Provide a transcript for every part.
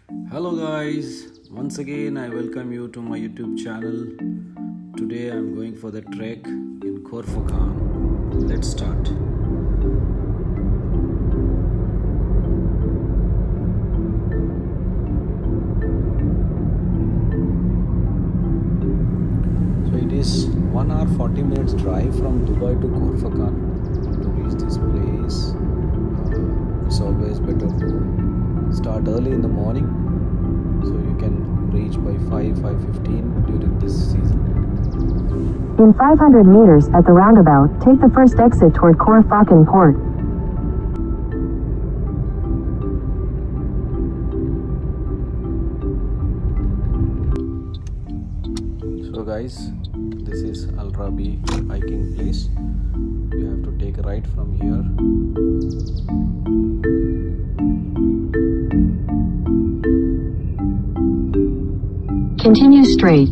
Hello guys, once again I welcome you to my YouTube channel. Today I'm going for the trek in Khorfakhan. Let's start. So it is 1 hour 40 minutes drive from Dubai to Khorfakhan. To reach this place, it's always better to start early in the morning, so you can reach by 5:15 during this season. In 500 meters at the roundabout, take the first exit toward Khorfakhan port. So guys, this is Rabi Hiking place. You have to take a right from here. Continue straight.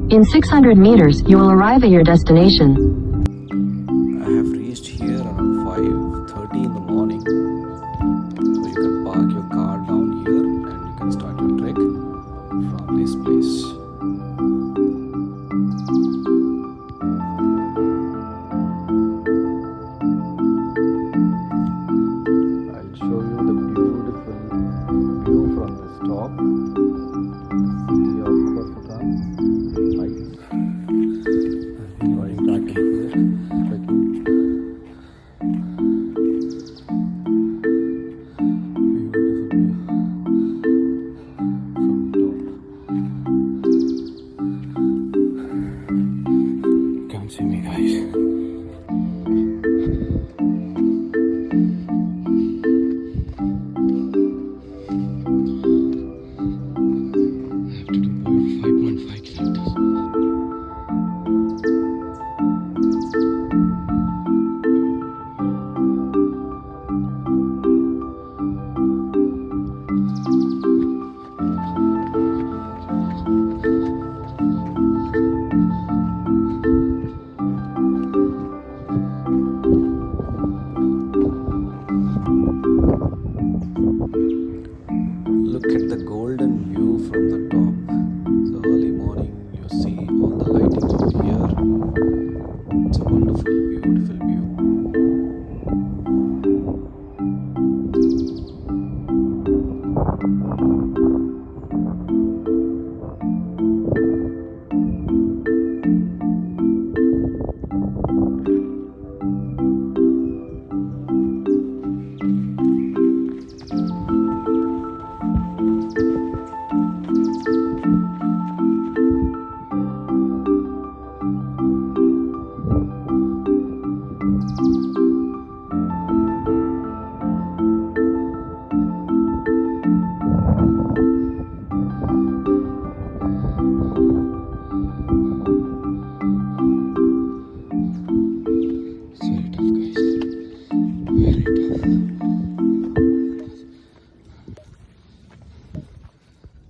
In 600 meters, you will arrive at your destination. I have reached here around 5:30 in the morning. So you can park your car down here and you can start your trek from this place. I'll show you the beautiful view from this top. The city of Khorfakhan. Lights. Going back in here, trekking. Beautiful view from top. Can't see me, guys. Look at the golden view from the top. So early morning you see all the lightings over here. It's a wonderful, beautiful view.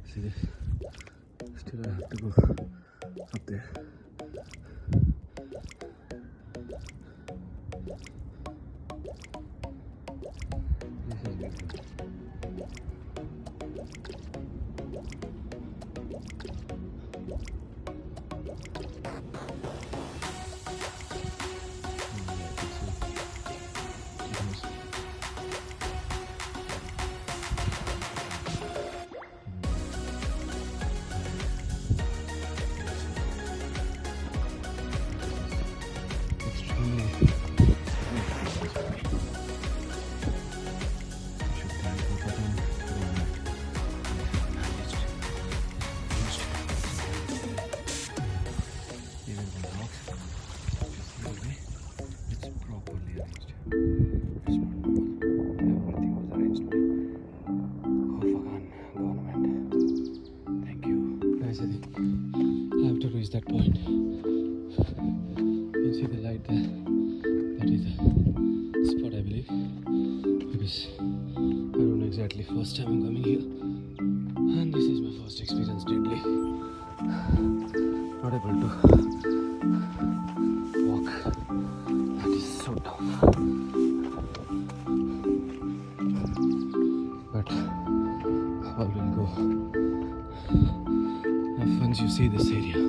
See this? Still I have to go up there. This is beautiful. That point. You can see the light there. That is the spot, I believe. Because I don't know exactly. First time I'm coming here, and this is my first experience. Deadly. Not able to walk that is so tough. But all will go. Once you see this area,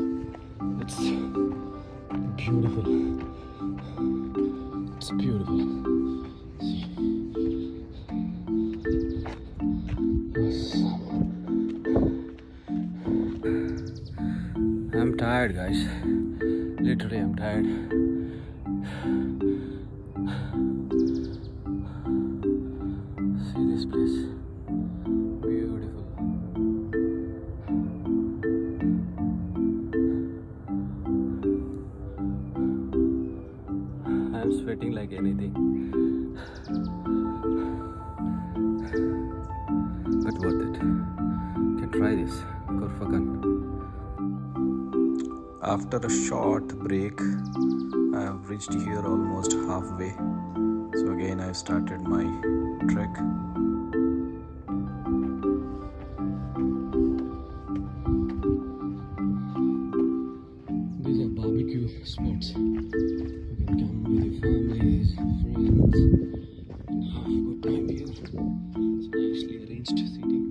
it's beautiful. It's beautiful. See. Awesome. I'm tired, guys. Literally, I'm tired. See this place. Beautiful. I'm sweating like anything. But worth it. Can try this. Khorfakhan. After a short break, I have reached here almost halfway. So again, I've started my trek. These are barbecue spots. You can come with your families, friends, and have a good time here. It's nicely arranged seating.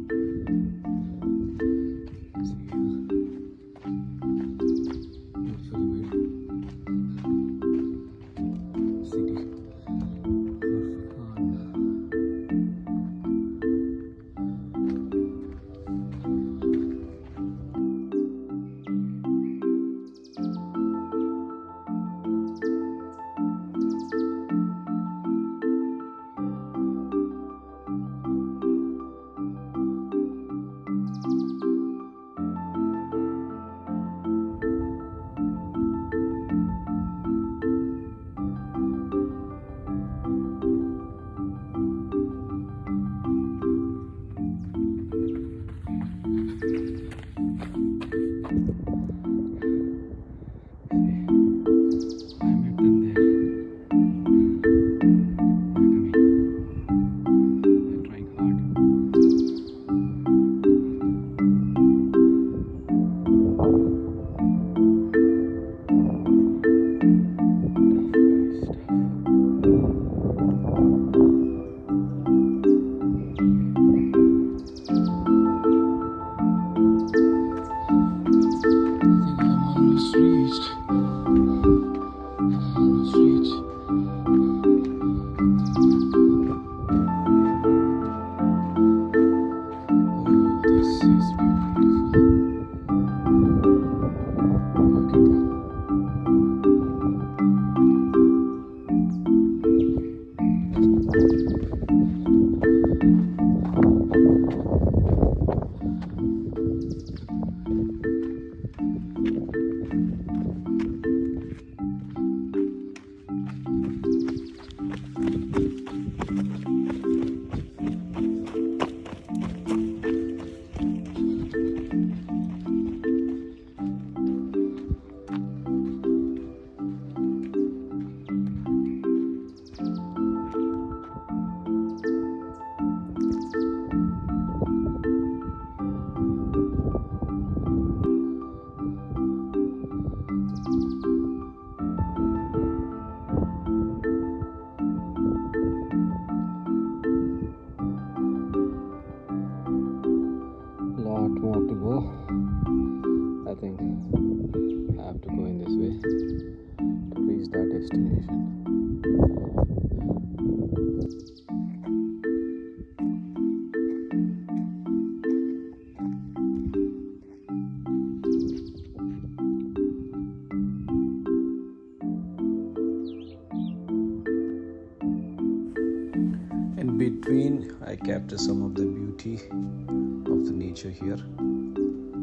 In between, I capture some of the beauty of the nature here.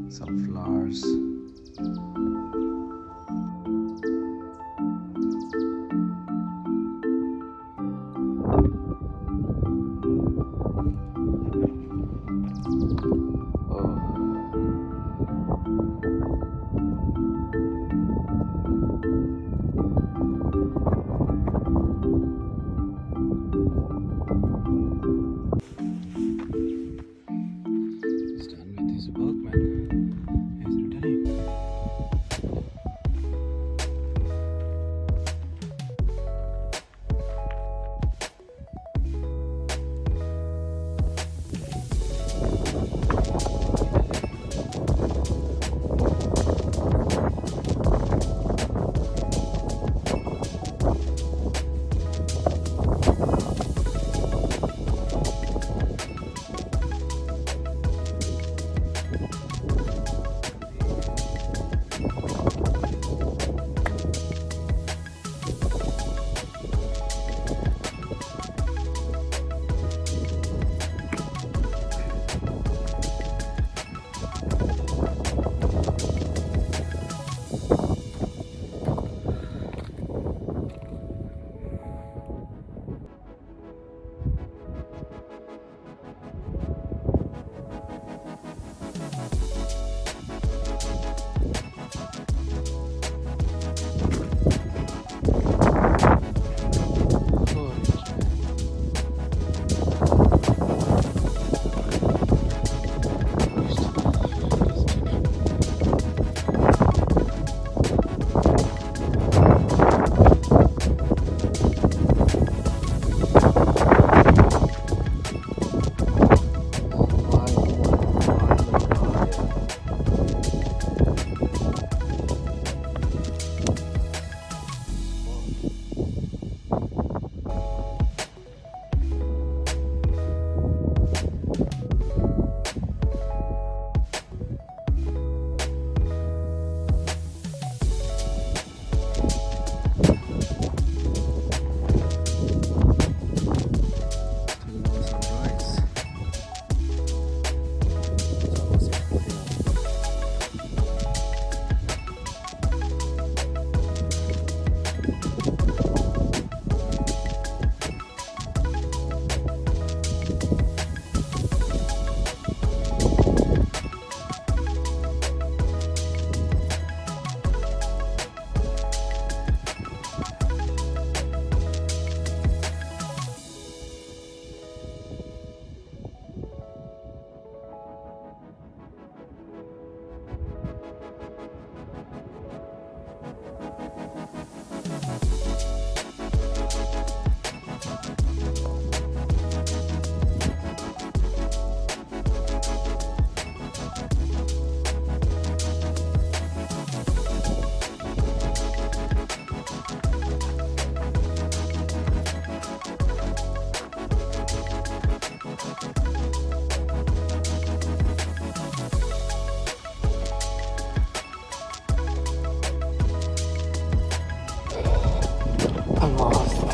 Some flowers. He's done with his work, man. He's returning.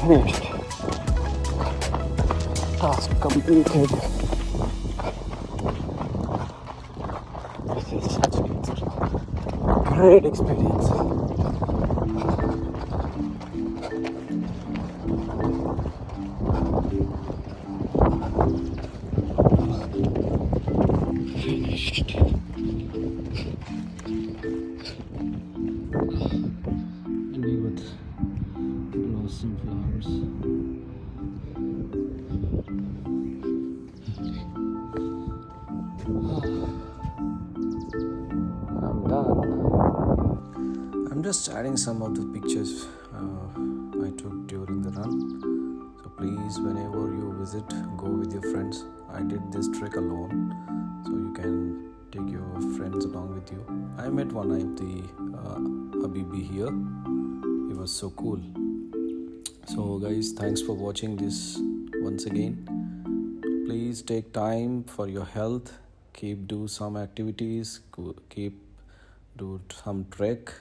Finished. Task completed. This is such a great experience. Finished. Ending with blossom flowers. I'm done. I'm just adding some of the pictures I took during the run. So please, whenever you visit, go with your friends. I did this trek alone, so you can take your friends along with you. I met one of the Habibi here. He was so cool. So guys, thanks for watching this once again. Please take time for your health. Keep do some activities. Keep do some trek.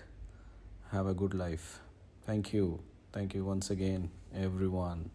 Have a good life. Thank you. Thank you once again, everyone.